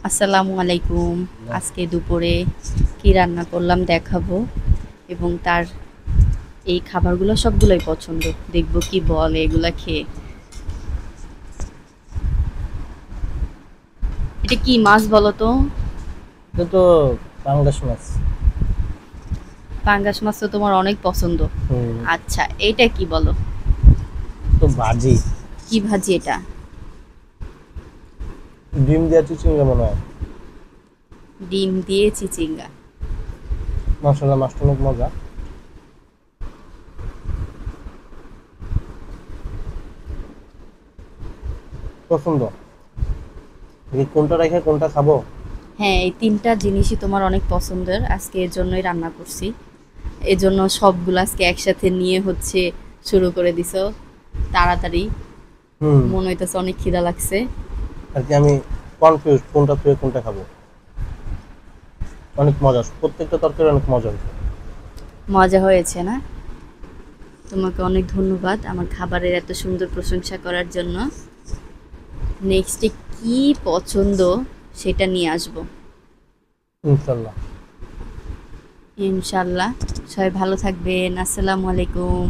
আসসালামু আলাইকুম। আজকে দুপুরে কি রান্না করলাম দেখাবো এবং তার এই খাবারগুলো সবগুলোই পছন্দ। দেখবো কি বলে এগুলা খেয়ে। এটা কি মাছ বলো তো? এটা তো পাঙ্গাস মাছ। পাঙ্গাস মাছ তো তোমার অনেক পছন্দ। হুম। আচ্ছা, এটা কি বলো? তো ভাজি। কি ভাজি এটা? ডিম দিয়া চিচিঙ্গা মনে হয়। ডিম দিয়ে চিচিঙ্গা। মাশাআল্লাহ, মাছটা অনেক মজা। পছন্দ। কোনটা রেখে কোনটা খাবো? হ্যাঁ, এই তিনটা জিনিসই তোমার অনেক পছন্দের, আজকে এর জন্যই রান্না করছি। এজন্য সবগুলো আজকে একসাথে নিয়ে শুরু করে দিছো তাড়াতাড়ি। হুম। মনে হইতেছে অনেক খিদা লাগছে। আর কি আমি কনফিউজ কোনটা থেকে কোনটা খাবো। অনেক মজা, প্রত্যেকটা তরকারি অনেক মজা হয়েছে। মজা হয়েছে না? তোমাকে অনেক ধন্যবাদ আমার খাবারের এত সুন্দর প্রশংসা করার জন্য। নেক্সটে কি পছন্দ সেটা নিয়ে আসবো ইনশাল্লাহ। ইনশাল্লাহ। সবাই ভালো থাকবেন। আসসালামু আলাইকুম।